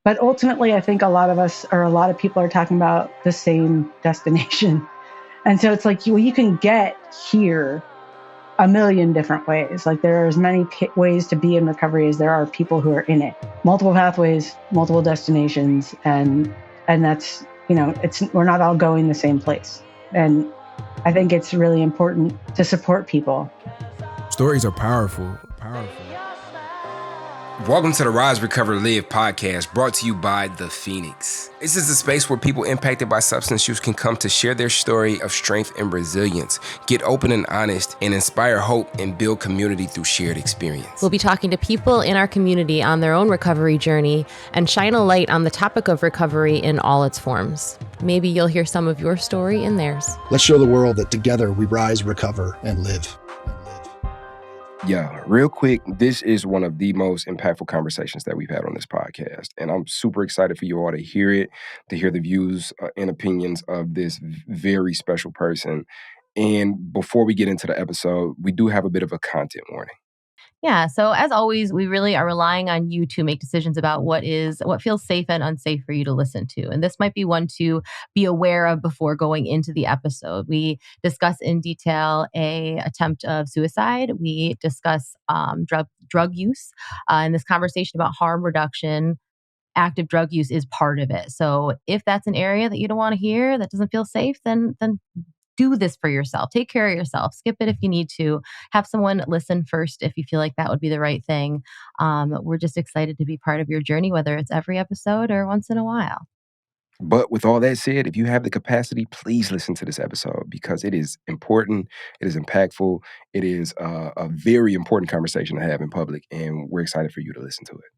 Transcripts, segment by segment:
But ultimately, I think a lot of people are talking about the same destination. And so it's like, well, you can get here a million different ways. Like there are as many ways to be in recovery as there are people who are in it. Multiple pathways, multiple destinations, and that's, we're not all going the same place. And I think it's really important to support people. Stories are powerful. Welcome to the Rise, Recover, Live podcast, brought to you by The Phoenix. This is a space where people impacted by substance use can come to share their story of strength and resilience, get open and honest, and inspire hope and build community through shared experience. We'll be talking to people in our community on their own recovery journey and shine a light on the topic of recovery in all its forms. Maybe you'll hear some of your story in theirs. Let's show the world that together we rise, recover, and live. Yeah, real quick, this is one of the most impactful conversations that we've had on this podcast, and I'm super excited for you all to hear it, to hear the views and opinions of this very special person. And before we get into the episode, we do have a bit of a content warning. Yeah. So as always, we really are relying on you to make decisions about what feels safe and unsafe for you to listen to. And this might be one to be aware of before going into the episode. We discuss in detail a attempt of suicide. We discuss drug use. In this conversation about harm reduction, active drug use is part of it. So if that's an area that you don't want to hear, that doesn't feel safe, then do this for yourself. Take care of yourself. Skip it if you need to. Have someone listen first if you feel like that would be the right thing. We're just excited to be part of your journey, whether it's every episode or once in a while. But with all that said, if you have the capacity, please listen to this episode because it is important, it is impactful, it is a very important conversation to have in public, and we're excited for you to listen to it.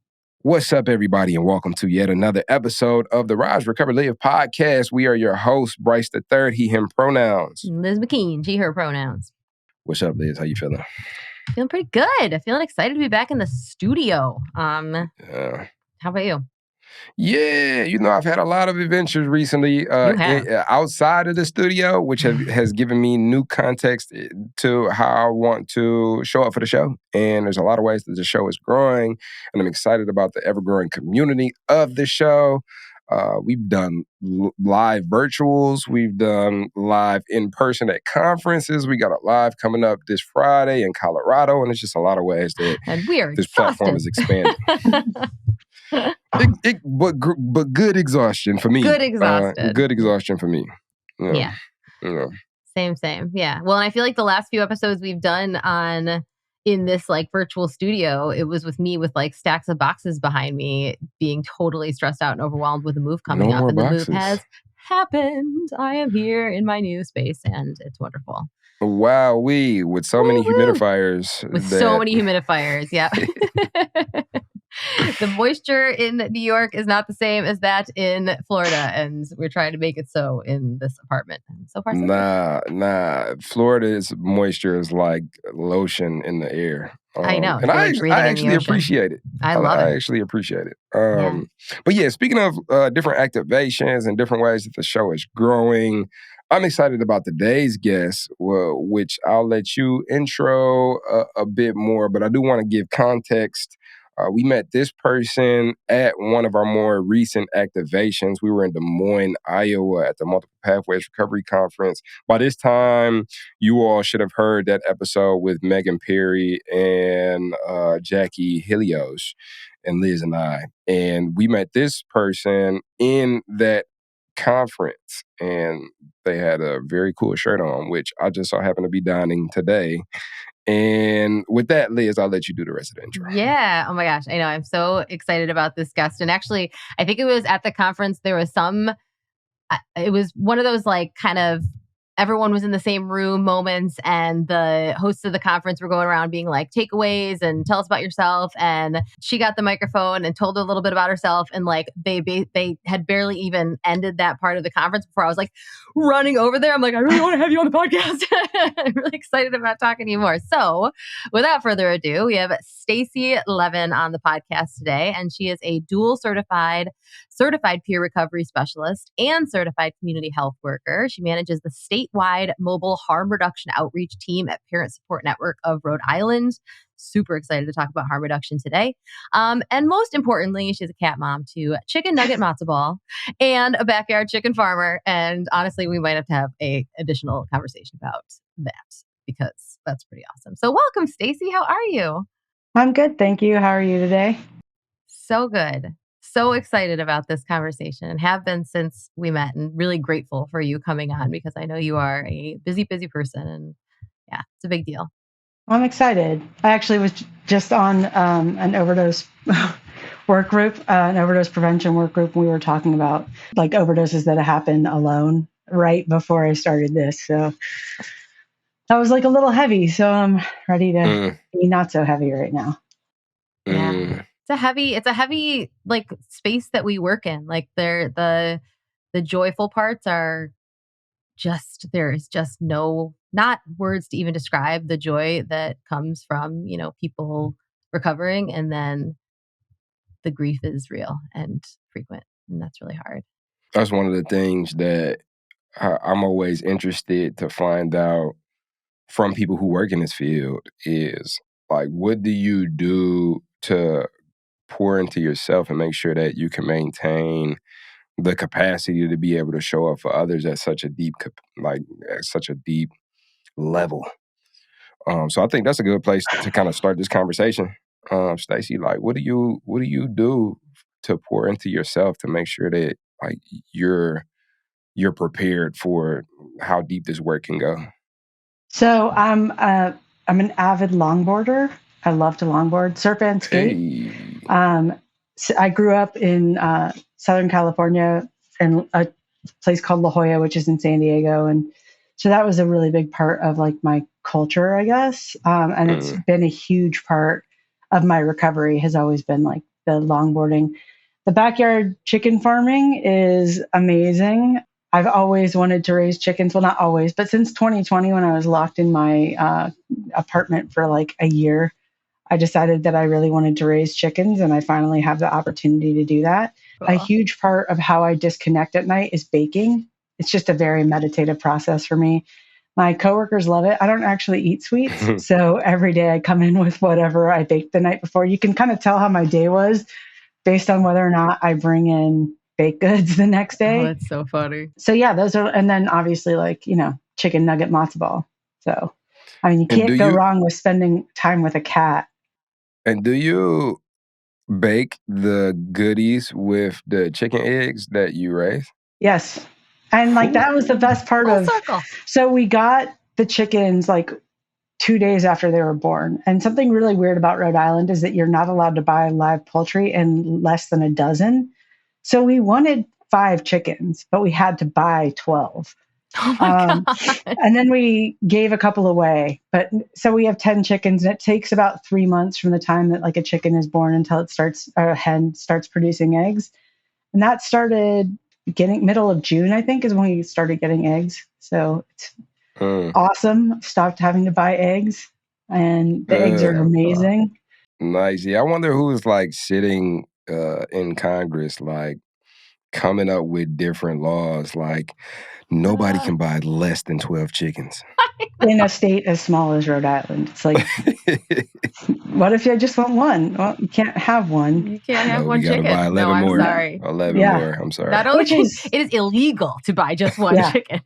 What's up, everybody, and welcome to yet another episode of the Rise, Recover, Live podcast. We are your hosts, Bryce III, he, him pronouns. Liz McKean, she, her pronouns. What's up, Liz? How you feeling? Feeling pretty good. Feeling excited to be back in the studio. How about you? Yeah, I've had a lot of adventures recently outside of the studio, which has given me new context to how I want to show up for the show. And there's a lot of ways that the show is growing, and I'm excited about the ever-growing community of the show. We've done live virtuals. We've done live in-person at conferences. We got a live coming up this Friday in Colorado, and it's just a lot for ways that this platform is expanding. But good exhaustion for me. Good exhaustion for me. Yeah. Same. Yeah. Well, and I feel like the last few episodes we've done in this virtual studio, it was with me with stacks of boxes behind me, being totally stressed out and overwhelmed with the move coming up. And boxes. The move has happened. I am here in my new space, and it's wonderful. Wow, with so many humidifiers. So many humidifiers, yeah. The moisture in New York is not the same as that in Florida, and we're trying to make it so in this apartment. And so far, so good. Florida's moisture is like lotion in the air. I know. And I actually appreciate it. I love it. I actually appreciate it. But yeah, speaking of different activations and different ways that the show is growing, I'm excited about today's guest, which I'll let you intro a bit more, but I do want to give context. We met this person at one of our more recent activations. We were in Des Moines, Iowa at the Multiple Pathways Recovery Conference. By this time, you all should have heard that episode with Megan Perry and Jackie Helios and Liz and I. And we met this person in that conference, and they had a very cool shirt on, which I just so happen to be donning today. And with that, Liz, I'll let you do the rest of the intro. Yeah. Oh my gosh. I know. I'm so excited about this guest. And actually, I think it was at the conference, there was it was one of those kind of everyone was in the same room moments, and the hosts of the conference were going around being takeaways and tell us about yourself. And she got the microphone and told a little bit about herself. And they had barely even ended that part of the conference before I was running over there. I'm like, I really want to have you on the podcast. I'm really excited about talking to you more. So without further ado, we have Stacey Levin on the podcast today. And she is a dual certified peer recovery specialist and certified community health worker. She manages the state statewide mobile harm reduction outreach team at Parent Support Network of Rhode Island. Super excited to talk about harm reduction today. And most importantly, she's a cat mom to chicken nugget matzo ball and a backyard chicken farmer. And honestly, we might have to have a additional conversation about that because that's pretty awesome. So welcome, Stacey. How are you? I'm good, thank you. How are you today? So good. So excited about this conversation and have been since we met, and really grateful for you coming on because I know you are a busy, busy person, and yeah, it's a big deal. I'm excited. I actually was just on an overdose work group, an overdose prevention work group. We were talking about like overdoses that happen alone right before I started this. So that was like a little heavy. So I'm ready to be not so heavy right now. Yeah. It's a heavy like space that we work in. Like the joyful parts are just, there is just not words to even describe the joy that comes from, people recovering. And then the grief is real and frequent. And that's really hard. That's one of the things that I'm always interested to find out from people who work in this field is like, what do you do to pour into yourself and make sure that you can maintain the capacity to be able to show up for others at such a deep, level. So I think that's a good place to kind of start this conversation. Stacey, like, what do you do to pour into yourself to make sure that like you're prepared for how deep this work can go? So I'm an avid longboarder. I love to longboard, surf and skate. Hey. So I grew up in Southern California in a place called La Jolla, which is in San Diego. And so that was a really big part of like my culture, I guess. And it's been a huge part of my recovery has always been like the longboarding. The backyard chicken farming is amazing. I've always wanted to raise chickens. Well, not always, but since 2020, when I was locked in my apartment for like a year, I decided that I really wanted to raise chickens, and I finally have the opportunity to do that. Cool. A huge part of how I disconnect at night is baking. It's just a very meditative process for me. My coworkers love it. I don't actually eat sweets, so every day I come in with whatever I baked the night before. You can kind of tell how my day was based on whether or not I bring in baked goods the next day. Oh, that's so funny. So yeah, those are, and then obviously like, chicken nugget matzo ball. So, I mean, you can't go wrong with spending time with a cat. And do you bake the goodies with the chicken eggs that you raise? Yes. And like that was the best part Full of circle. So we got the chickens like 2 days after they were born. And something really weird about Rhode Island is that you're not allowed to buy live poultry in less than a dozen. So we wanted 5 chickens, but we had to buy 12. Oh my God. And then we gave a couple away. But so we have 10 chickens, and it takes about 3 months from the time that like a chicken is born until a hen starts producing eggs. And that started middle of June, I think, is when we started getting eggs. So it's awesome. Stopped having to buy eggs, and the eggs are amazing. Nice. Yeah, I wonder who's like sitting in Congress, like coming up with different laws, like nobody can buy less than 12 chickens. In a state as small as Rhode Island. It's like, what if you just want one? Well, you can't have one. You can't have one chicken. Buy 11 no, I'm more. sorry. 11 more. I'm sorry. Not only it is illegal to buy just one chicken.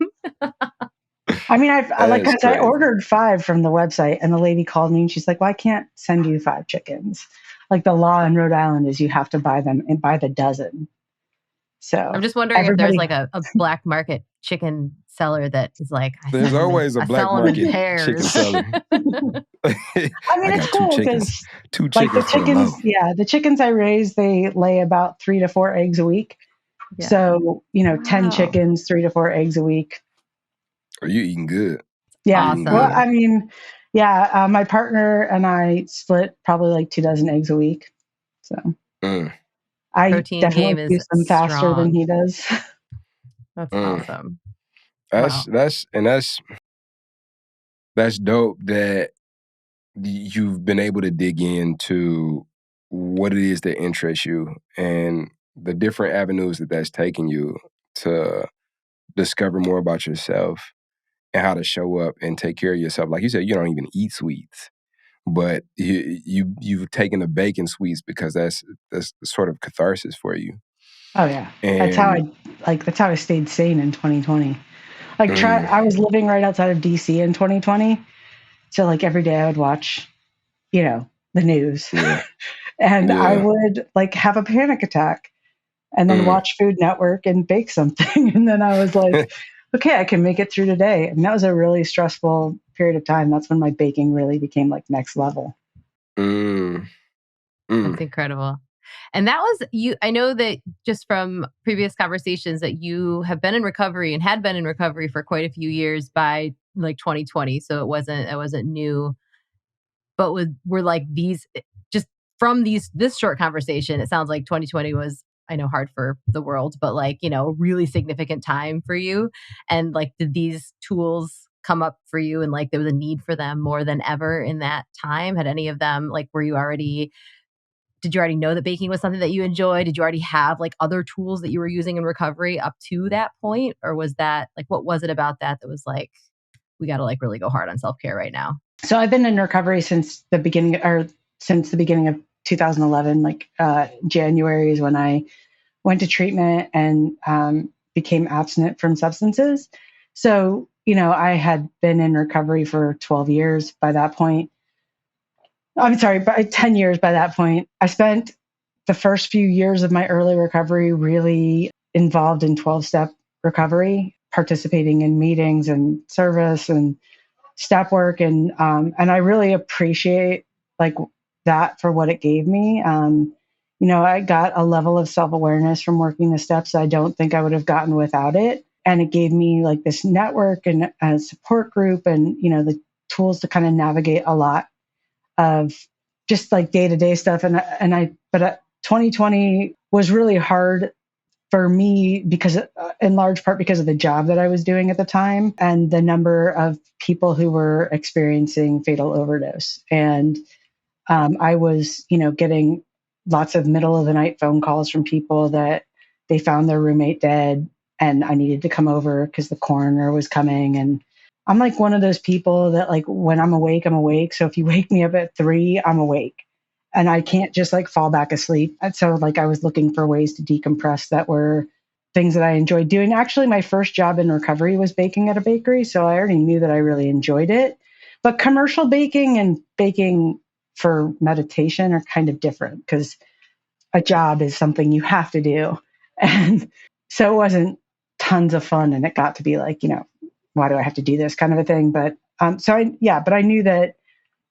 I mean, I ordered 5 from the website, and the lady called me and she's like, well, I can't send you 5 chickens. Like the law in Rhode Island is you have to buy them and by the dozen. So I'm just wondering if there's like a black market chicken seller that is like, there's always a black market chicken seller. I mean, it's cool because 2 chickens. Like the chickens, the chickens I raise, they lay about 3 to 4 eggs a week. Yeah. So, 10 chickens, 3 to 4 eggs a week. Are you eating good? Yeah. Awesome. Well, I mean, my partner and I split probably like 2 dozen eggs a week. So I protein definitely use them faster than he does. That's awesome. That's dope that you've been able to dig into what it is that interests you and the different avenues that's taking you to discover more about yourself and how to show up and take care of yourself. Like you said, you don't even eat sweets, but you've taken the bacon sweets because that's sort of catharsis for you. Oh yeah. And That's how I stayed sane in 2020. I was living right outside of DC in 2020. So like every day I would watch, the news. Yeah. And I Yeah. would like have a panic attack and then Mm. watch Food Network and bake something. And then I was like, okay, I can make it through today. And that was a really stressful period of time. That's when my baking really became like next level. Mm. That's incredible. And that was you. I know that just from previous conversations that you have been in recovery and had been in recovery for quite a few years by like 2020. So it wasn't new. But were like these just from this short conversation, it sounds like 2020 was, I know, hard for the world, but like, a really significant time for you. And like, did these tools come up for you and like there was a need for them more than ever in that time? Had any of them, like, did you already know that baking was something that you enjoyed? Did you already have like other tools that you were using in recovery up to that point? Or was that like, what was it about that was like, we got to like really go hard on self-care right now? So I've been in recovery since the beginning of 2011. Like January is when I went to treatment and became abstinent from substances. So, I had been in recovery for 12 years by that point. I'm sorry, by 10 years by that point. I spent the first few years of my early recovery really involved in 12-step recovery, participating in meetings and service and step work. And I really appreciate like that for what it gave me. I got a level of self-awareness from working the steps I don't think I would have gotten without it. And it gave me like this network and a support group and, the tools to kind of navigate a lot of just like day-to-day stuff. But 2020 was really hard for me because in large part because of the job that I was doing at the time and the number of people who were experiencing fatal overdose. And I was, getting lots of middle of the night phone calls from people that they found their roommate dead and I needed to come over because the coroner was coming. And I'm like one of those people that like when I'm awake, I'm awake. So if you wake me up at 3, I'm awake. And I can't just like fall back asleep. And so like I was looking for ways to decompress that were things that I enjoyed doing. Actually, my first job in recovery was baking at a bakery. So I already knew that I really enjoyed it. But commercial baking and baking for meditation are kind of different because a job is something you have to do. And so it wasn't tons of fun. And it got to be like, why do I have to do this kind of a thing? But but I knew that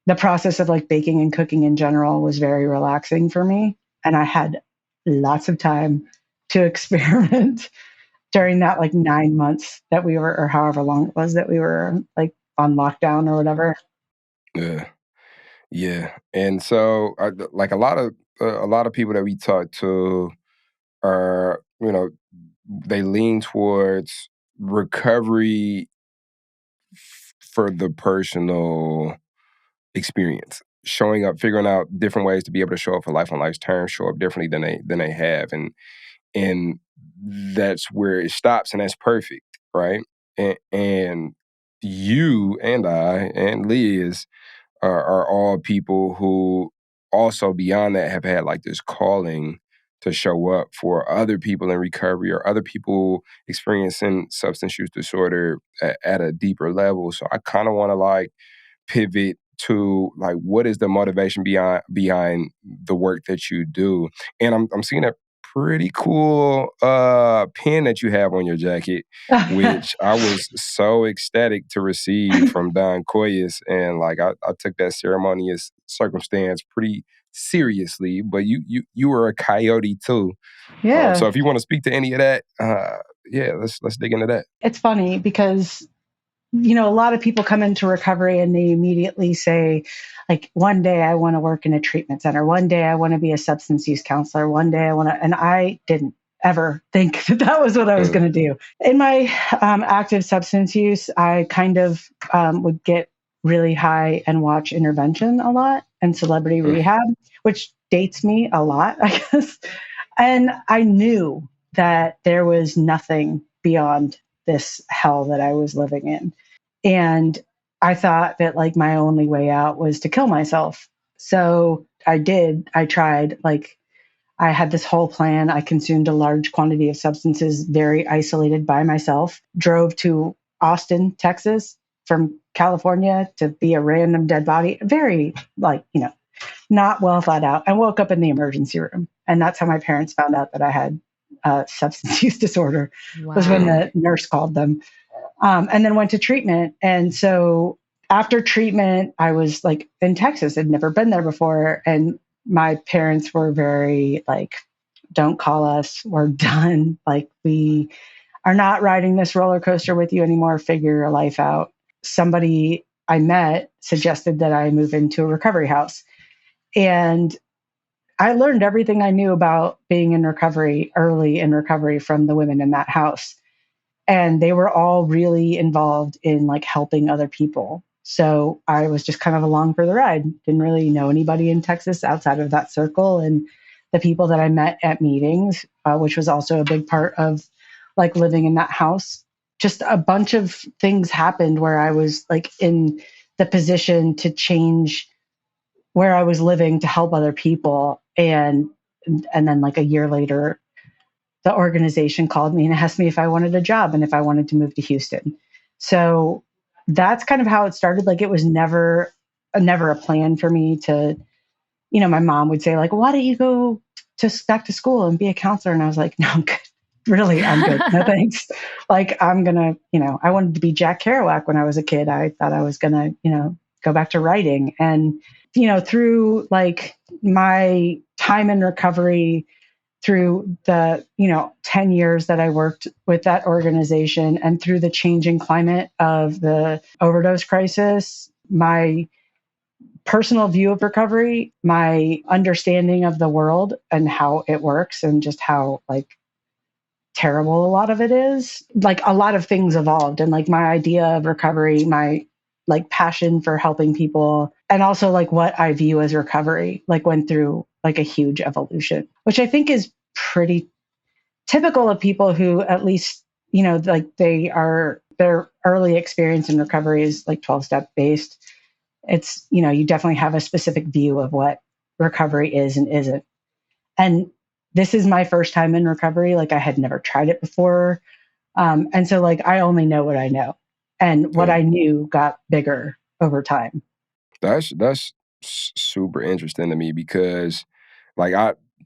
the process of like baking and cooking in general was very relaxing for me. And I had lots of time to experiment during that like 9 months that we were, or however long it was that we were like on lockdown or whatever. Yeah. Yeah. And so like a lot of people that we talk to are, they lean towards recovery for the personal experience, showing up, figuring out different ways to be able to show up for life on life's terms, show up differently than they have, and that's where it stops, and that's perfect, right? And you and I and Liz are all people who also beyond that have had like this calling to show up for other people in recovery or other people experiencing substance use disorder at a deeper level. So I kind of want to like pivot to like what is the motivation behind the work that you do. And I'm seeing a pretty cool pin that you have on your jacket, which I was so ecstatic to receive from Don Coyes. And like I took that ceremonious circumstance pretty seriously, but you were a coyote too. Yeah. So if you want to speak to any of that, let's dig into that. It's funny because a lot of people come into recovery and they immediately say, like, one day I want to work in a treatment center. One day I want to be a substance use counselor. One day I want to, and I didn't ever think that was what I was going to do. In my active substance use, I kind of would get really high and watch Intervention a lot and Celebrity Rehab, which dates me a lot, I guess. And I knew that there was nothing beyond this hell that I was living in. And I thought that like my only way out was to kill myself. So I did. I tried. Like I had this whole plan. I consumed a large quantity of substances, very isolated by myself, drove to Austin, Texas from California to be a random dead body. Very like, not well thought out. I woke up in the emergency room. And that's how my parents found out that I had substance use disorder, was when the nurse called them. And then went to treatment. And so after treatment, I was like in Texas. I'd never been there before. And my parents were very like, don't call us. We're done. Like, we are not riding this roller coaster with you anymore. Figure your life out. Somebody I met suggested that I move into a recovery house. And I learned everything I knew about being in recovery, early in recovery, from the women in that house. And they were all really involved in like helping other people. So I was just kind of along for the ride. Didn't really know anybody in Texas outside of that circle and the people that I met at meetings, which was also a big part of like living in that house. Just a bunch of things happened where I was like in the position to change where I was living to help other people. And then like a year later, the organization called me and asked me if I wanted a job and if I wanted to move to Houston. So that's kind of how it started. Like it was never a plan for me to, my mom would say like, why don't you go back to school and be a counselor? And I was like, no, I'm good. Really, I'm good. No, thanks. Like I'm going to, I wanted to be Jack Kerouac when I was a kid. I thought I was going to, go back to writing. And, through like my time in recovery, through the 10 years that I worked with that organization, and through the changing climate of the overdose crisis, my personal view of recovery, my understanding of the world and how it works, and just how like terrible a lot of it is, like a lot of things evolved. And like my idea of recovery, my like passion for helping people, and also like what I view as recovery, like went through like a huge evolution, which I think is pretty typical of people who at least, like their early experience in recovery is like 12-step based. It's, you definitely have a specific view of what recovery is and isn't. And this is my first time in recovery. Like I had never tried it before. And so like, I only know what I know, and what I knew got bigger over time. That's super interesting to me because like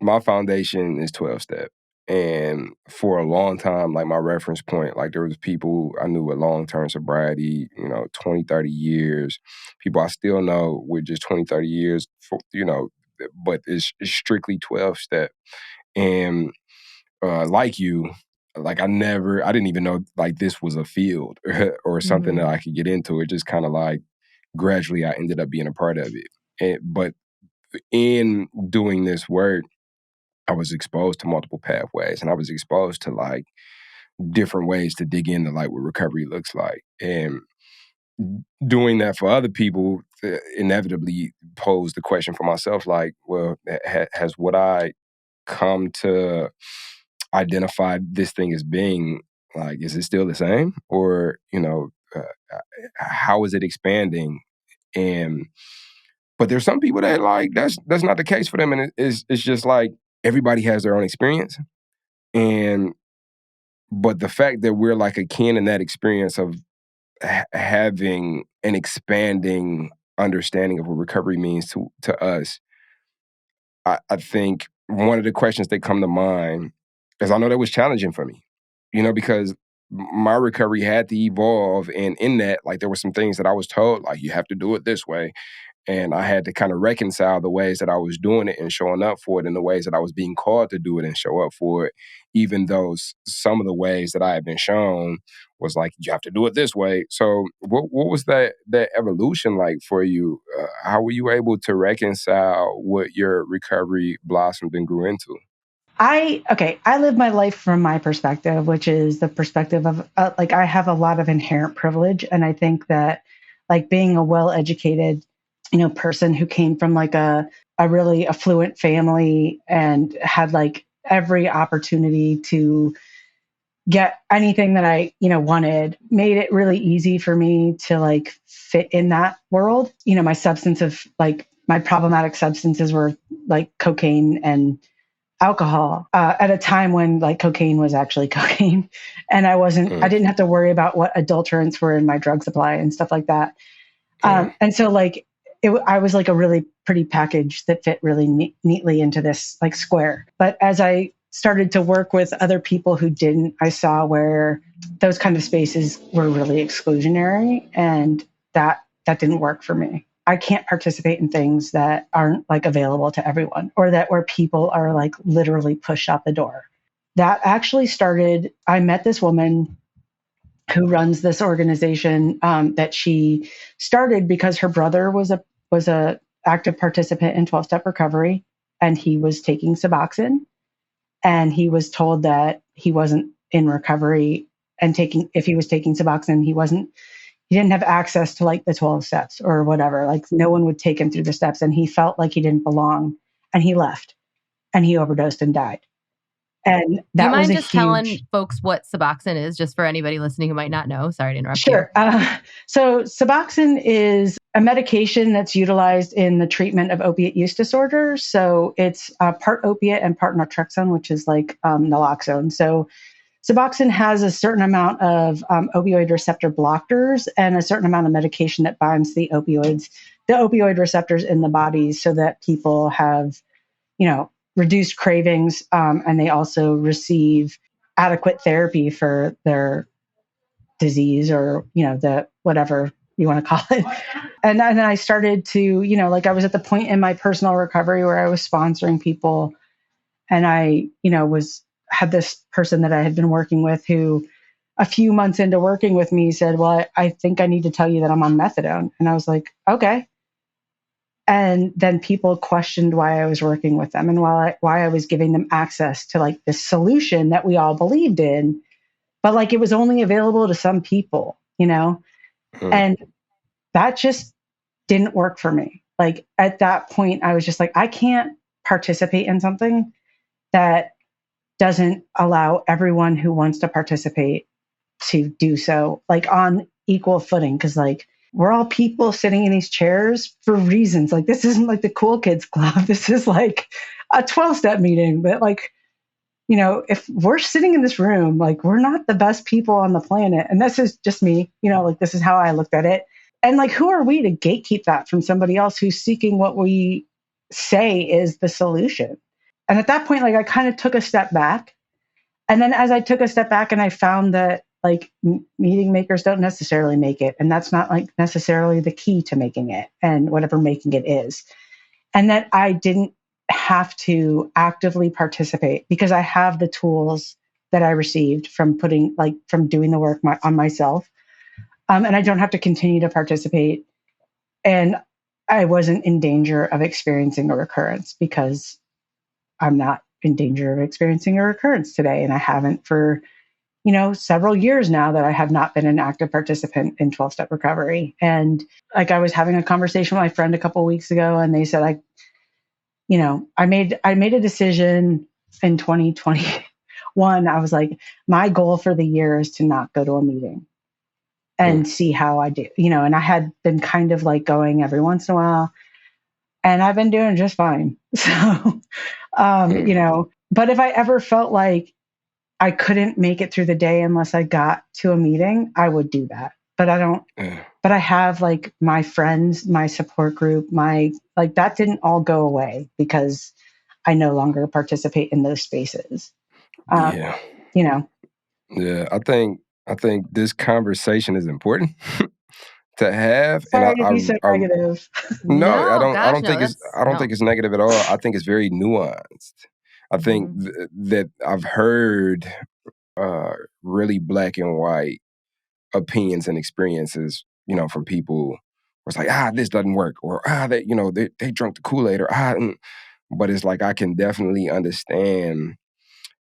my foundation is 12-step. And for a long time, like my reference point, like there was people I knew with long-term sobriety, 20, 30 years, people I still know with just 20, 30 years, but it's strictly 12-step. And like you, like I didn't even know like this was a field or something that I could get into. It just kind of like gradually I ended up being a part of it. But in doing this work, I was exposed to multiple pathways, and I was exposed to like different ways to dig into like what recovery looks like. And doing that for other people inevitably posed the question for myself, like, well, has what I come to identify this thing as being, like, is it still the same? Or, how is it expanding? But there's some people that like, that's not the case for them. And it's just like, everybody has their own experience. But the fact that we're like akin in that experience of having an expanding understanding of what recovery means to us, I think one of the questions that come to mind is, I know that was challenging for me, because my recovery had to evolve. And in that, like, there were some things that I was told, like, you have to do it this way. And I had to kind of reconcile the ways that I was doing it and showing up for it, and the ways that I was being called to do it and show up for it, even though some of the ways that I had been shown was like, you have to do it this way. So what was that evolution like for you? How were you able to reconcile what your recovery blossomed and grew into? I live my life from my perspective, which is the perspective of like, I have a lot of inherent privilege. And I think that like being a well-educated, person who came from like a really affluent family and had like every opportunity to get anything that I, wanted, made it really easy for me to like fit in that world. My my problematic substances were like cocaine and alcohol at a time when like cocaine was actually cocaine. And I didn't have to worry about what adulterants were in my drug supply and stuff like that. And so like, I was like a really pretty package that fit really neatly into this like square. But as I started to work with other people who didn't, I saw where those kind of spaces were really exclusionary, and that didn't work for me. I can't participate in things that aren't like available to everyone, or that where people are like literally pushed out the door. That actually started, I met this woman who runs this organization that she started because her brother was a active participant in 12-step recovery, and he was taking Suboxone, and he was told that he wasn't in recovery, and if he was taking Suboxone, he didn't have access to like the 12 steps or whatever. Like no one would take him through the steps, and he felt like he didn't belong, and he left, and he overdosed and died. And that Do you mind was just telling folks what Suboxone is, just for anybody listening who might not know? Sorry to interrupt you. Sure. So Suboxone is a medication that's utilized in the treatment of opiate use disorders. So it's part opiate and part naltrexone, which is like naloxone. So Suboxone has a certain amount of opioid receptor blockers and a certain amount of medication that binds the opioid receptors in the body, so that people have, reduced cravings, and they also receive adequate therapy for their disease, or, the whatever you want to call it. And then I started to, like I was at the point in my personal recovery where I was sponsoring people, and I, had this person that I had been working with who a few months into working with me said, well, I think I need to tell you that I'm on methadone. And I was like, okay. And then people questioned why I was working with them, and why I was giving them access to like this solution that we all believed in, but like it was only available to some people, and that just didn't work for me. Like at that point, I was just like, I can't participate in something that doesn't allow everyone who wants to participate to do so, like on equal footing. Cause like, we're all people sitting in these chairs for reasons. Like, this isn't like the cool kids club. This is like a 12-step meeting. But like, if we're sitting in this room, like we're not the best people on the planet. And this is just me, like this is how I looked at it. And like, who are we to gatekeep that from somebody else who's seeking what we say is the solution? And at that point, like I kind of took a step back. And then as I took a step back, and I found that like meeting makers don't necessarily make it. And that's not like necessarily the key to making it, and whatever making it is. And that I didn't have to actively participate, because I have the tools that I received from doing the work on myself. And I don't have to continue to participate. And I wasn't in danger of experiencing a recurrence, because I'm not in danger of experiencing a recurrence today. And I haven't for, several years now that I have not been an active participant in 12-step recovery. And like I was having a conversation with my friend a couple of weeks ago, and they said, I made a decision in 2021. I was like, my goal for the year is to not go to a meeting and see how I do, and I had been kind of like going every once in a while, and I've been doing just fine. So, but if I ever felt like I couldn't make it through the day unless I got to a meeting, I would do that. But I don't, but I have like my friends, my support group, that didn't all go away because I no longer participate in those spaces. Yeah. Yeah. I think this conversation is important to have. Sorry to be so negative. No, I don't think it's negative at all. I think it's very nuanced. I think that I've heard really black and white opinions and experiences, from people where it's like, this doesn't work, or they drunk the Kool-Aid, or but it's like I can definitely understand.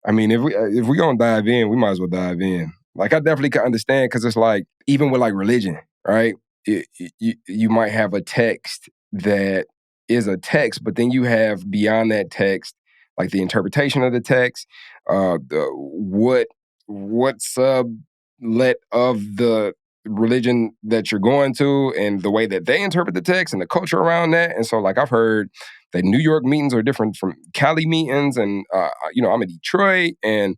I mean, if we gonna dive in, we might as well dive in. Like I definitely can understand, because it's like even with like religion, right? You might have a text that is a text, but then you have beyond that text, like the interpretation of the text, what what sublet of the religion that you're going to and the way that they interpret the text and the culture around that. And so like I've heard that New York meetings are different from Cali meetings, and I'm in Detroit, and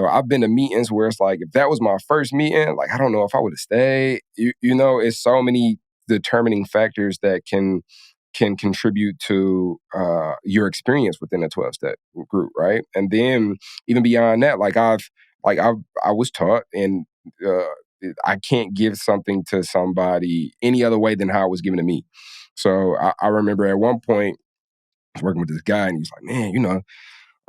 I've been to meetings where it's like if that was my first meeting, like I don't know if I would have stayed. It's so many determining factors that can contribute to your experience within a 12-step group, right? And then even beyond that, I was taught, and I can't give something to somebody any other way than how it was given to me. So I remember at one point I was working with this guy, and he's like, "Man, I'm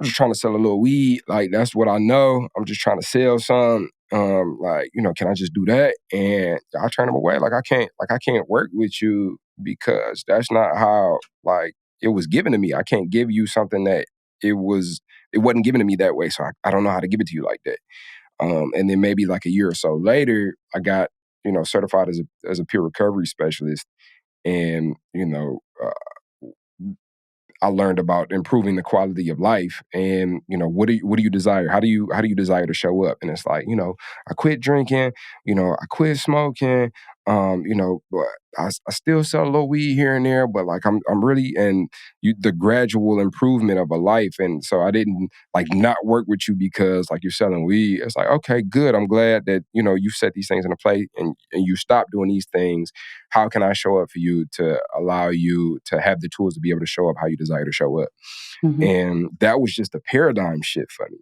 just trying to sell a little weed. Like, that's what I know. I'm just trying to sell some. Can I just do that?" And I turned him away. I can't work with you because that's not how, it was given to me. I can't give you something that it wasn't given to me that way. So I don't know how to give it to you like that. And then maybe like a year or so later, I got, certified as a peer recovery specialist. And, I learned about improving the quality of life, and what do you desire? How do you desire to show up? And it's like, I quit drinking, I quit smoking, but I still sell a little weed here and there, but like I'm really the gradual improvement of a life. And so I didn't not work with you because you're selling weed. It's like, okay, good. I'm glad that you set these things into play and you stop doing these things. How can I show up for you to allow you to have the tools to be able to show up how you desire to show up? Mm-hmm. And that was just a paradigm shift for me.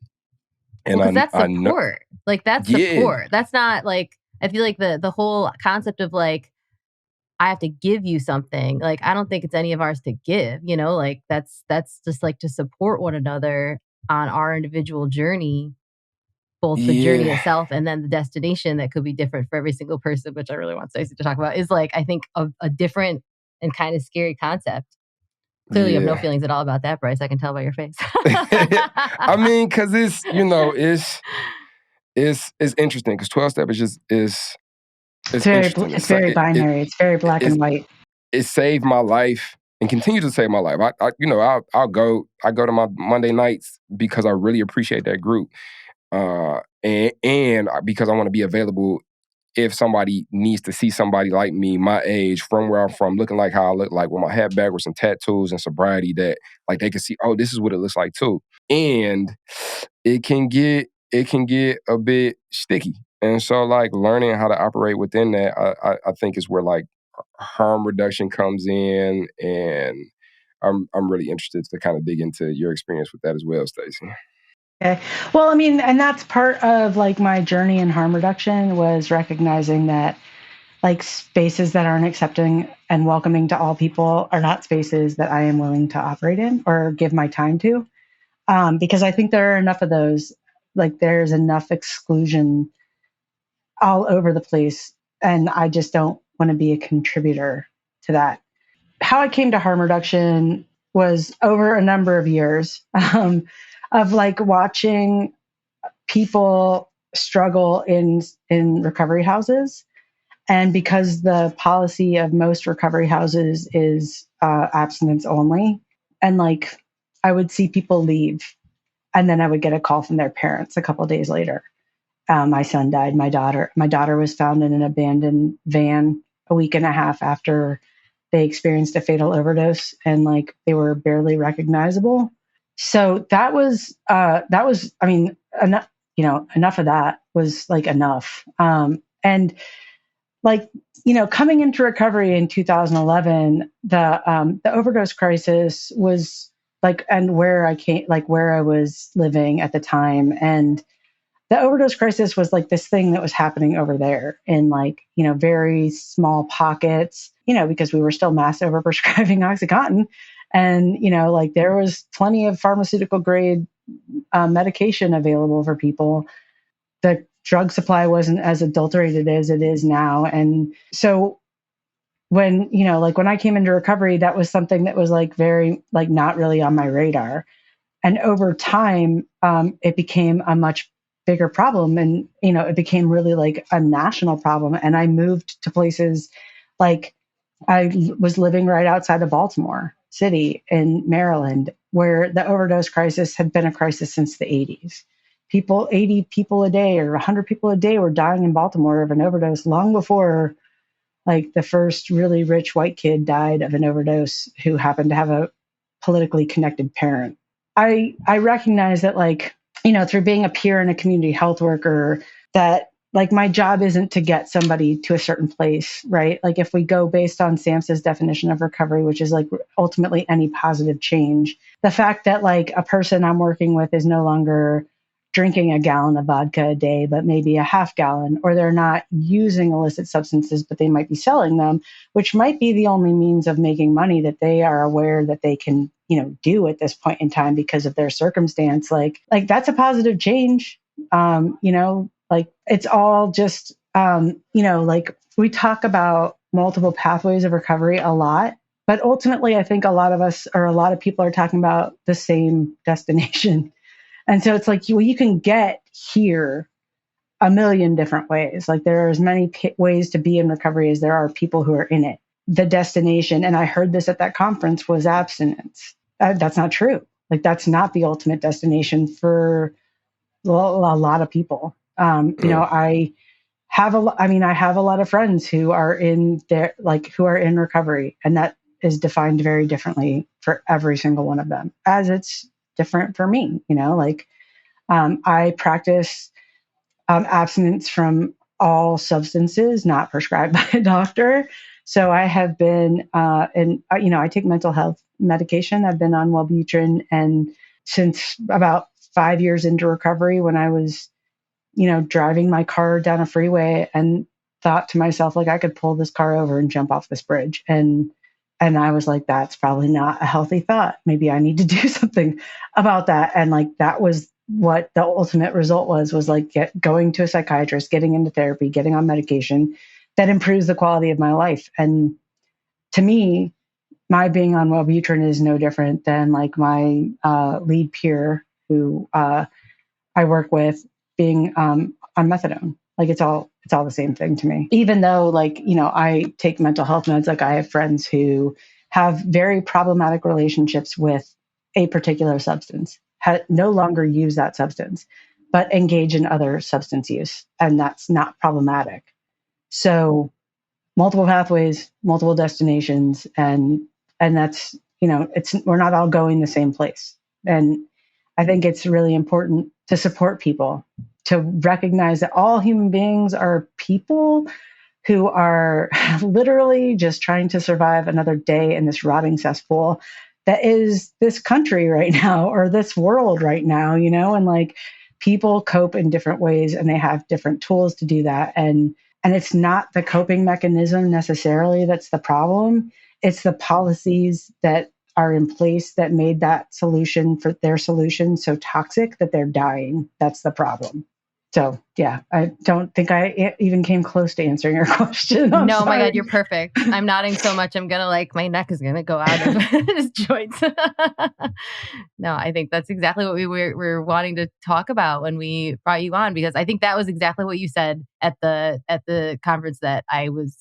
And that's support. That's support. That's not I feel like the whole concept of I have to give you something. I don't think it's any of ours to give, that's just to support one another on our individual journey, both the journey itself and then the destination that could be different for every single person, which I really want Stacey to talk about, is I think a different and kind of scary concept. Clearly you have no feelings at all about that, Bryce. I can tell by your face. I mean, because it's, it's interesting because 12-step it's very binary. It's very black and white. It saved my life and continues to save my life. I'll go to my Monday nights because I really appreciate that group. And because I want to be available if somebody needs to see somebody like me, my age, from where I'm from, looking like how I look, with my head back with some tattoos and sobriety, that they can see, oh, this is what it looks like too. And it can get a bit sticky. And so learning how to operate within that, I think is where harm reduction comes in. And I'm really interested to kind of dig into your experience with that as well, Stacey. Okay. Well, I mean, and that's part of my journey in harm reduction, was recognizing that spaces that aren't accepting and welcoming to all people are not spaces that I am willing to operate in or give my time to. Because I think there are enough of those, there's enough exclusion all over the place. And I just don't want to be a contributor to that. How I came to harm reduction was over a number of years. Of watching people struggle in recovery houses. And because the policy of most recovery houses is abstinence only, and I would see people leave, and then I would get a call from their parents a couple of days later. My son died. My daughter was found in an abandoned van a week and a half after they experienced a fatal overdose, and they were barely recognizable. So that was, I mean, enough, enough of that was enough. And coming into recovery in 2011, the overdose crisis was and where I came, where I was living at the time. And the overdose crisis was this thing that was happening over there in very small pockets, because we were still mass overprescribing OxyContin. And, there was plenty of pharmaceutical grade medication available for people. The drug supply wasn't as adulterated as it is now. And so when, when I came into recovery, that was something that was very, not really on my radar. And over time, it became a much bigger problem. And, it became really a national problem. And I moved to places I was living right outside of Baltimore City in Maryland, where the overdose crisis had been a crisis since the 80s. 80 people a day or 100 people a day were dying in Baltimore of an overdose long before like the first really rich white kid died of an overdose who happened to have a politically connected parent. I recognize that, like, through being a peer and a community health worker, that like my job isn't to get somebody to a certain place, right? Like if we go based on SAMHSA's definition of recovery, which is like ultimately any positive change, the fact that like a person I'm working with is no longer drinking a gallon of vodka a day, but maybe a half gallon, or they're not using illicit substances, but they might be selling them, which might be the only means of making money that they are aware that they can, do at this point in time because of their circumstance. Like that's a positive change. Like it's all just, like we talk about multiple pathways of recovery a lot, but ultimately I think a lot of people are talking about the same destination. And so it's like, well, you can get here a million different ways. Like there are as many ways to be in recovery as there are people who are in it. The destination, and I heard this at that conference, was abstinence. That's not true. Like that's not the ultimate destination for a lot of people. I have I have a lot of friends who are in recovery, and that is defined very differently for every single one of them, as it's different for me. I practice abstinence from all substances not prescribed by a doctor. So I have been, I take mental health medication. I've been on Wellbutrin, and since about 5 years into recovery, when I was, driving my car down a freeway and thought to myself, like, I could pull this car over and jump off this bridge. And I was like, that's probably not a healthy thought. Maybe I need to do something about that. And like, that was what the ultimate result was like going to a psychiatrist, getting into therapy, getting on medication that improves the quality of my life. And to me, my being on Wellbutrin is no different than like my lead peer who I work with being on methadone. Like it's all the same thing to me. Even though I take mental health meds, like I have friends who have very problematic relationships with a particular substance, no longer use that substance, but engage in other substance use. And that's not problematic. So multiple pathways, multiple destinations, and that's, we're not all going the same place. And I think it's really important to support people, to recognize that all human beings are people who are literally just trying to survive another day in this rotting cesspool that is this country right now, or this world right now, and like people cope in different ways and they have different tools to do that. And it's not the coping mechanism necessarily that's the problem. It's the policies that are in place that made that solution for their solution so toxic that they're dying. That's the problem. So yeah, I don't think I even came close to answering your question. No, sorry. My God, you're perfect. I'm nodding so much. I'm going to my neck is going to go out of his joints. No, I think that's exactly what we were wanting to talk about when we brought you on, because I think that was exactly what you said at the conference that I was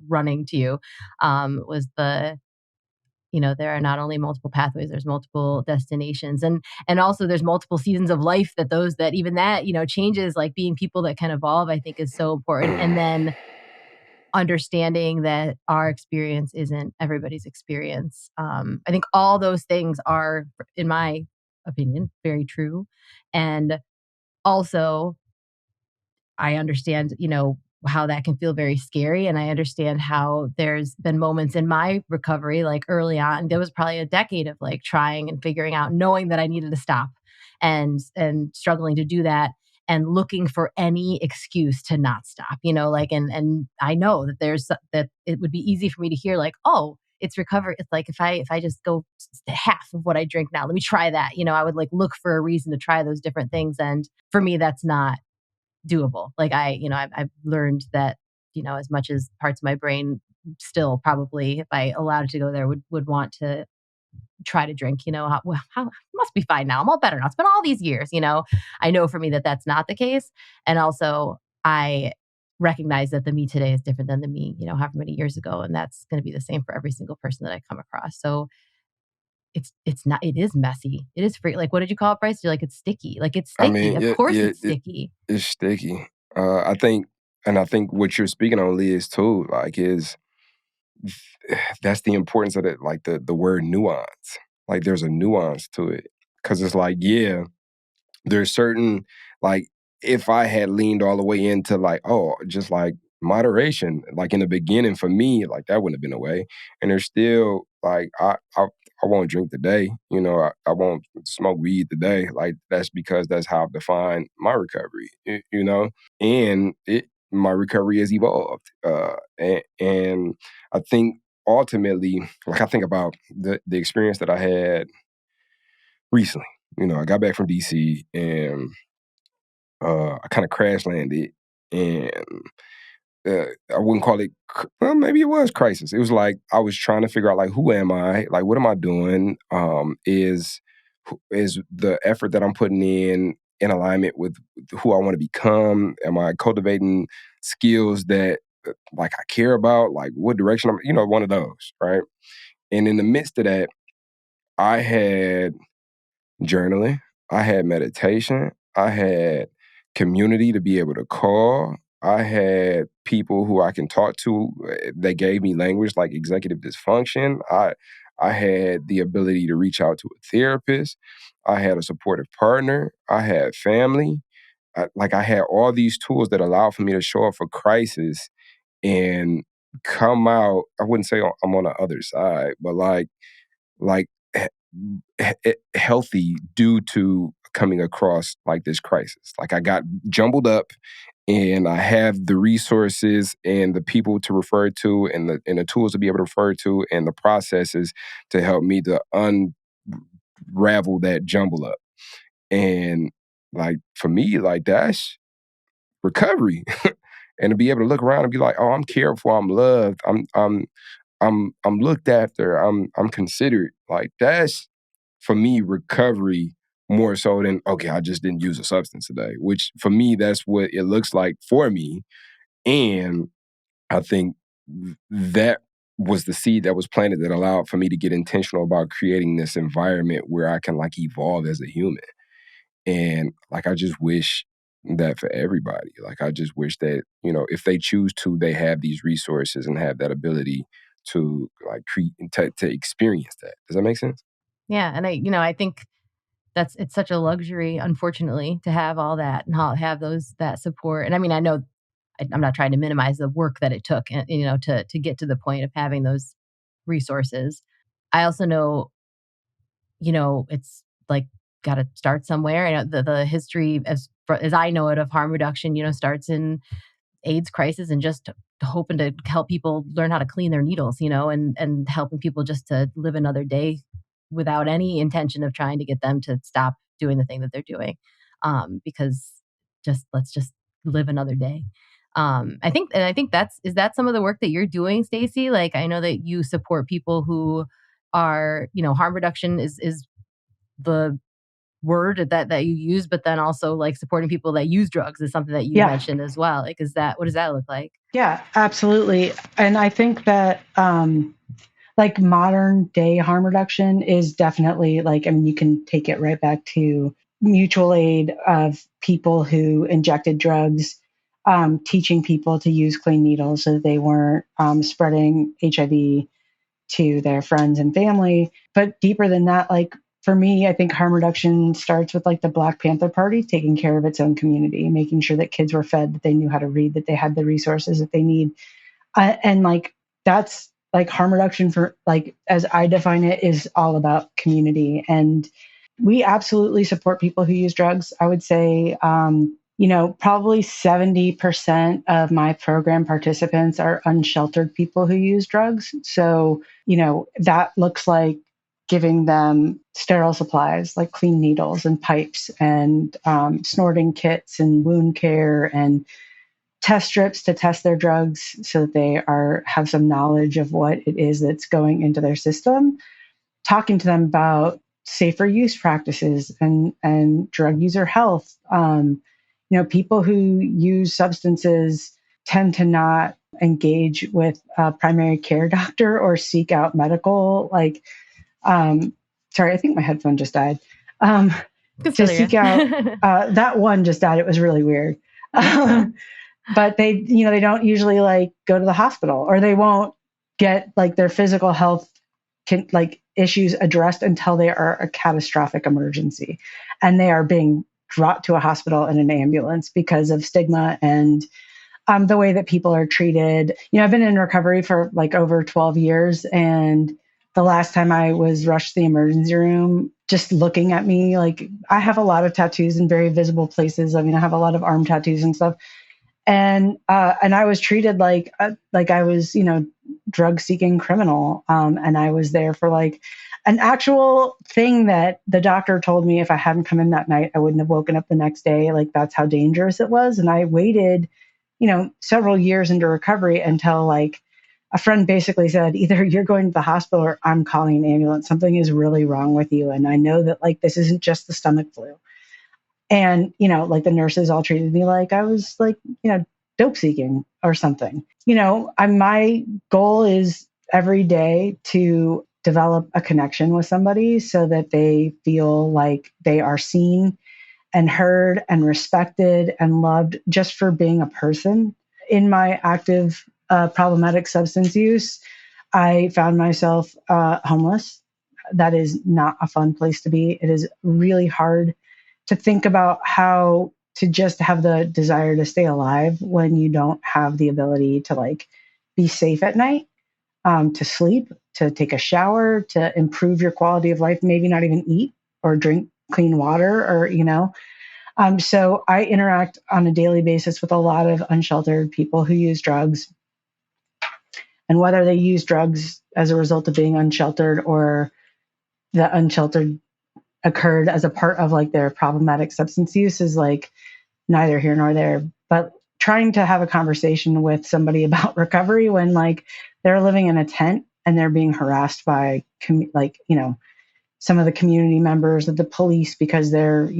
running to you, was there are not only multiple pathways, there's multiple destinations, and also there's multiple seasons of life that even that changes. Like being people that can evolve, I think is so important. And then understanding that our experience isn't everybody's experience. I think all those things are, in my opinion, very true. And also, I understand, how that can feel very scary. And I understand how there's been moments in my recovery, like early on, there was probably a decade of like trying and figuring out, knowing that I needed to stop and struggling to do that and looking for any excuse to not stop, and I know that that it would be easy for me to hear like, oh, it's recovery. It's like, if I just go half of what I drink now, let me try that. I would like look for a reason to try those different things. And for me, that's not doable. Like I've learned that, as much as parts of my brain still probably, if I allowed it to go there, would want to try to drink, how must be fine now. I'm all better now. It's been all these years, I know for me that that's not the case. And also I recognize that the me today is different than the me, however many years ago. And that's going to be the same for every single person that I come across. So it's not, it is messy. It is free. Like, what did you call it, Bryce? You're like, it's sticky. Like, it's I sticky. mean, Of course it's sticky. it's sticky. I think what you're speaking on, Lee, is too, like, is that's the importance of it, like the word nuance. Like, there's a nuance to it. Because it's like, yeah, there's certain, like, if I had leaned all the way into like, oh, just like moderation, like in the beginning for me, like that wouldn't have been a way. And there's still like, I won't drink today, I won't smoke weed today. Like, that's because that's how I've defined my recovery, and my recovery has evolved. And I think ultimately, like, I think about the experience that I had recently. I got back from DC and I kind of crash landed, and I wouldn't call it, well, maybe it was crisis. It was like I was trying to figure out, like, who am I? Like, what am I doing? Is the effort that I'm putting in alignment with who I want to become? Am I cultivating skills that like I care about? Like, what direction I'm, one of those, right? And in the midst of that, I had journaling, I had meditation, I had community to be able to call, I had people who I can talk to that gave me language like executive dysfunction. I had the ability to reach out to a therapist. I had a supportive partner. I had family. I had all these tools that allowed for me to show up for crisis and come out. I wouldn't say I'm on the other side, but like healthy due to coming across like this crisis. Like, I got jumbled up, and I have the resources and the people to refer to, and the tools to be able to refer to, and the processes to help me to unravel that jumble up. And like, for me, like, that's recovery. And to be able to look around and be like, oh, I'm cared for, I'm loved, I'm looked after, I'm considered. Like, that's, for me, recovery more so than, okay, I just didn't use a substance today, which for me, that's what it looks like for me. And I think that was the seed that was planted that allowed for me to get intentional about creating this environment where I can like evolve as a human. And like, I just wish that for everybody. Like, I just wish that, if they choose to, they have these resources and have that ability to like to experience that. Does that make sense? Yeah. And I think it's such a luxury, unfortunately, to have all that and have that support. And I mean, I know I'm not trying to minimize the work that it took, to get to the point of having those resources. I also know, it's like, got to start somewhere. I know the history, as I know it, of harm reduction, starts in AIDS crisis and just hoping to help people learn how to clean their needles, and helping people just to live another day without any intention of trying to get them to stop doing the thing that they're doing. Because let's just live another day. I think is that some of the work that you're doing, Stacey? Like, I know that you support people who are, harm reduction is the word that you use, but then also like supporting people that use drugs is something that you mentioned as well. Like, what does that look like? Yeah, absolutely. And I think that like modern day harm reduction is definitely like, I mean, you can take it right back to mutual aid of people who injected drugs, teaching people to use clean needles so that they weren't spreading HIV to their friends and family. But deeper than that, like, for me, I think harm reduction starts with like the Black Panther Party taking care of its own community, making sure that kids were fed, that they knew how to read, that they had the resources that they need. And like, that's like harm reduction, for like, as I define it, is all about community. And we absolutely support people who use drugs. I would say, probably 70% of my program participants are unsheltered people who use drugs. So, that looks like giving them sterile supplies like clean needles and pipes and snorting kits and wound care and test strips to test their drugs so that they have some knowledge of what it is that's going into their system. Talking to them about safer use practices and drug user health. People who use substances tend to not engage with a primary care doctor or seek out medical sorry, I think my headphone just died. To seek out, that one just died. It was really weird. But they don't usually like go to the hospital, or they won't get like their physical health issues addressed until they are a catastrophic emergency. And they are being brought to a hospital in an ambulance because of stigma and the way that people are treated. I've been in recovery for like over 12 years. And the last time I was rushed to the emergency room, just looking at me, like I have a lot of tattoos in very visible places. I mean, I have a lot of arm tattoos and stuff. And I was treated like I was, drug seeking criminal. And I was there for like an actual thing that the doctor told me if I hadn't come in that night, I wouldn't have woken up the next day. Like that's how dangerous it was. And I waited, several years into recovery until like a friend basically said, either you're going to the hospital or I'm calling an ambulance. Something is really wrong with you. And I know that like, this isn't just the stomach flu. And, like the nurses all treated me like I was like, dope seeking or something. My goal is every day to develop a connection with somebody so that they feel like they are seen and heard and respected and loved just for being a person. In my active problematic substance use, I found myself homeless. That is not a fun place to be. It is really hard to think about how to just have the desire to stay alive when you don't have the ability to like be safe at night, to sleep, to take a shower, to improve your quality of life, maybe not even eat or drink clean water or, so I interact on a daily basis with a lot of unsheltered people who use drugs. And whether they use drugs as a result of being unsheltered or the unsheltered occurred as a part of like their problematic substance use is like neither here nor there. But trying to have a conversation with somebody about recovery when like they're living in a tent and they're being harassed by some of the community members of the police because they're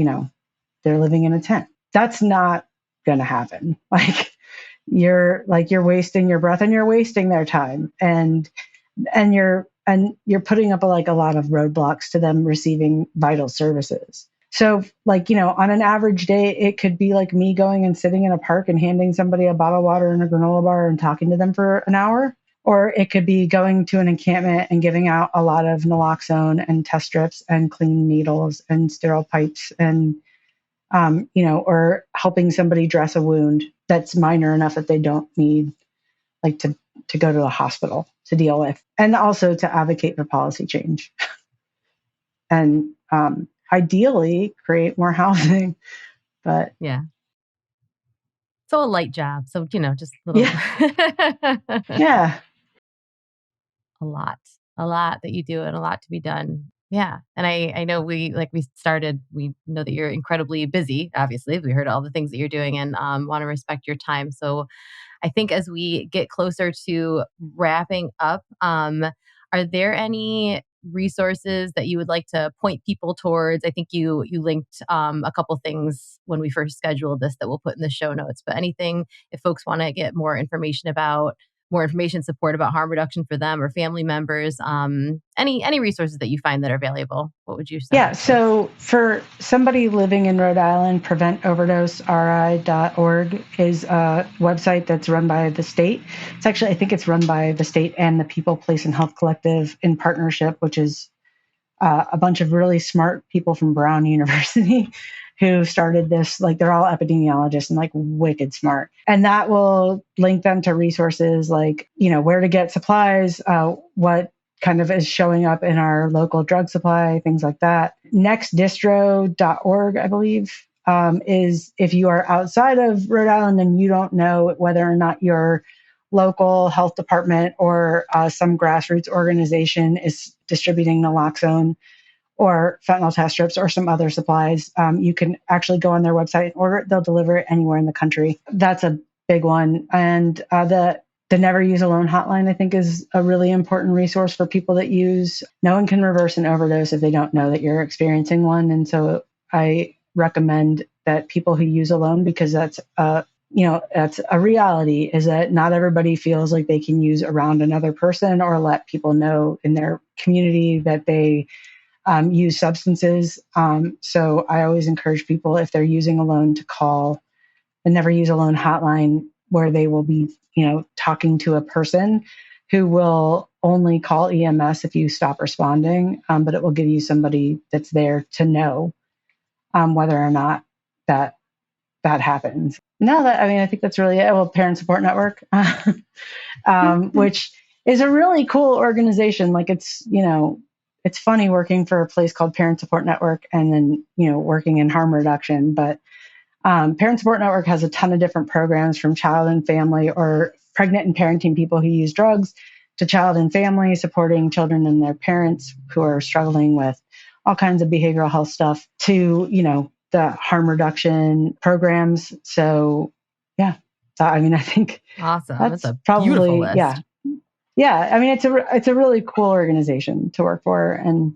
living in a tent. That's not going to happen. Like you're wasting your breath and you're wasting their time and you're putting up a lot of roadblocks to them receiving vital services. So on an average day, it could be like me going and sitting in a park and handing somebody a bottle of water and a granola bar and talking to them for an hour. Or it could be going to an encampment and giving out a lot of naloxone and test strips and clean needles and sterile pipes and, or helping somebody dress a wound that's minor enough that they don't need to go to a hospital to deal with, and also to advocate for policy change and ideally create more housing. But yeah. So a light job. So, just a little. Yeah. A lot that you do and a lot to be done. Yeah. And I know we know that you're incredibly busy. Obviously, we heard all the things that you're doing and want to respect your time. So I think as we get closer to wrapping up, are there any resources that you would like to point people towards? I think you linked a couple things when we first scheduled this that we'll put in the show notes, but anything if folks want to get more information support about harm reduction for them or family members, any resources that you find that are valuable, what would you say? Yeah, so for somebody living in Rhode Island, preventoverdoseri.org is a website that's run by the state. I think it's run by the state and the People, Place, and Health Collective in partnership, which is a bunch of really smart people from Brown University who started this. Like they're all epidemiologists and like wicked smart. And that will link them to resources like, where to get supplies, what kind of is showing up in our local drug supply, things like that. Nextdistro.org, I believe, is if you are outside of Rhode Island and you don't know whether or not your local health department or some grassroots organization is distributing naloxone or fentanyl test strips or some other supplies, you can actually go on their website and order it. They'll deliver it anywhere in the country. That's a big one. And the Never Use Alone hotline, I think, is a really important resource for people that use. No one can reverse an overdose if they don't know that you're experiencing one. And so I recommend that people who use alone, because that's a reality, is that not everybody feels like they can use around another person or let people know in their community that they use substances. So I always encourage people, if they're using a loan, to call the Never Use a Loan hotline, where they will be, talking to a person who will only call EMS if you stop responding, but it will give you somebody that's there to know whether or not that happens. No, I think that's really it. Well, Parent Support Network, which is a really cool organization. Like it's funny working for a place called Parent Support Network and then, working in harm reduction. But Parent Support Network has a ton of different programs, from child and family or pregnant and parenting people who use drugs, to child and family, supporting children and their parents who are struggling with all kinds of behavioral health stuff, to, the harm reduction programs. So, yeah. I think awesome. That's a probably, beautiful list. Yeah. Yeah. I mean, it's a really cool organization to work for. And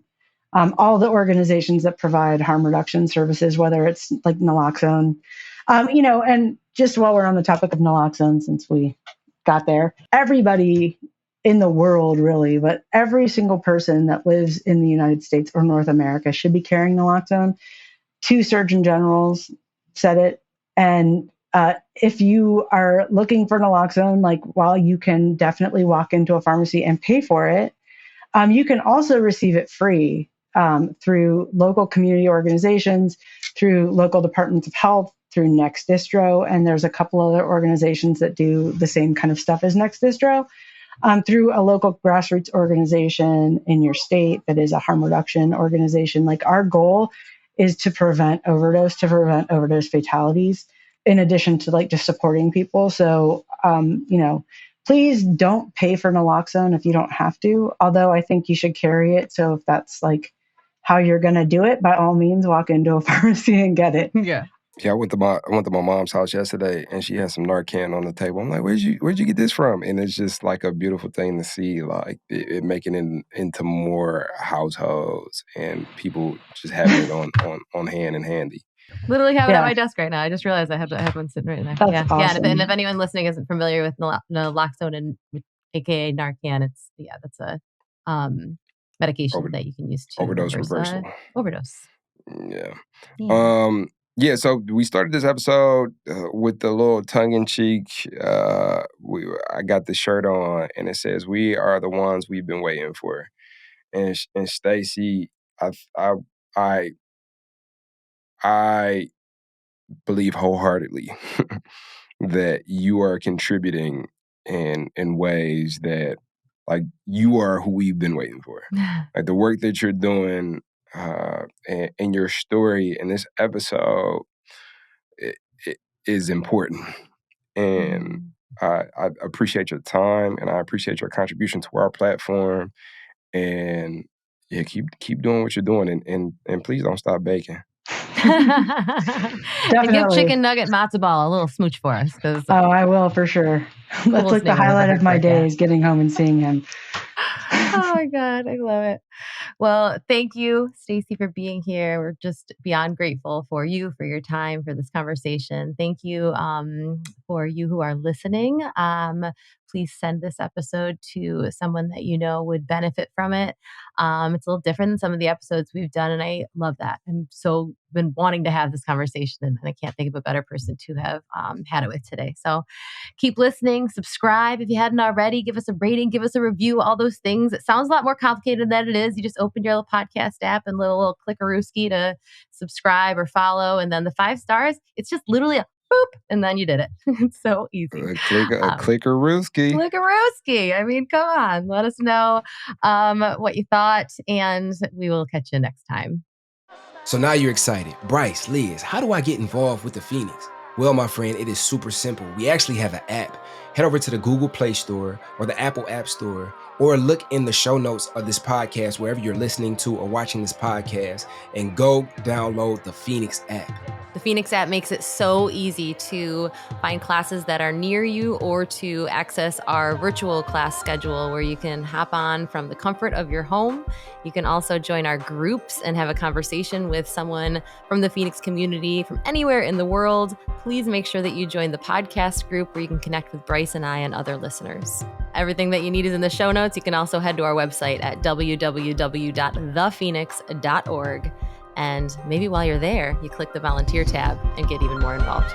all the organizations that provide harm reduction services, whether it's like naloxone, and just while we're on the topic of naloxone, since we got there, everybody in the world, really, but every single person that lives in the United States or North America should be carrying naloxone. 2 surgeon generals said it. And if you are looking for naloxone, like, while you can definitely walk into a pharmacy and pay for it, you can also receive it free through local community organizations, through local departments of health, through Next Distro. And there's a couple other organizations that do the same kind of stuff as Next Distro, through a local grassroots organization in your state that is a harm reduction organization. Like, our goal is to prevent overdose fatalities, in addition to like just supporting people. So, please don't pay for naloxone if you don't have to, although I think you should carry it. So if that's like how you're going to do it, by all means, walk into a pharmacy and get it. Yeah. Yeah, I went to my mom's house yesterday, and she had some Narcan on the table. I'm like, where'd you get this from? And it's just like a beautiful thing to see, like it making it into more households and people just having it on hand and handy. Literally have it at my desk right now. I just realized I had one sitting right there. That's awesome. And if anyone listening isn't familiar with naloxone and aka Narcan, that's a medication that you can use to overdose reversal. Overdose. Yeah. Yeah, so we started this episode with the little tongue-in-cheek. I got the shirt on, and it says, "We are the ones we've been waiting for." And Stacey, I believe wholeheartedly that you are contributing in ways that, like, you are who we've been waiting for. Like, the work that you're doing and your story in this episode, it is important. And I appreciate your time, and I appreciate your contribution to our platform. And yeah, keep doing what you're doing, and please don't stop baking. And give Chicken Nugget Matzo Ball a little smooch for us. I will, for sure. That's like the highlight of my day, is getting home and seeing him. Oh my God, I love it. Well, thank you, Stacey, for being here. We're just beyond grateful for you, for your time, for this conversation. Thank you for you who are listening. Please send this episode to someone that you know would benefit from it. It's a little different than some of the episodes we've done, and I love that. I'm so been wanting to have this conversation, and I can't think of a better person to have had it with today. So keep listening, subscribe if you hadn't already, give us a rating, give us a review, all those things. It sounds a lot more complicated than it is. You just open your little podcast app and little click-a-rooski to subscribe or follow, and then the 5 stars. It's just literally a boop, and then you did it. It's so easy. Click-a-rooski. Click-a-rooski. I mean, come on. Let us know what you thought, and we will catch you next time. So now you're excited. Bryce, Liz, how do I get involved with the Phoenix? Well, my friend, it is super simple. We actually have an app. Head over to the Google Play Store or the Apple App Store, or look in the show notes of this podcast, wherever you're listening to or watching this podcast, and go download the Phoenix app. The Phoenix app makes it so easy to find classes that are near you or to access our virtual class schedule where you can hop on from the comfort of your home. You can also join our groups and have a conversation with someone from the Phoenix community from anywhere in the world. Please make sure that you join the podcast group where you can connect with Bryce and I and other listeners. Everything that you need is in the show notes. You can also head to our website at www.thephoenix.org. And maybe while you're there, you click the volunteer tab and get even more involved.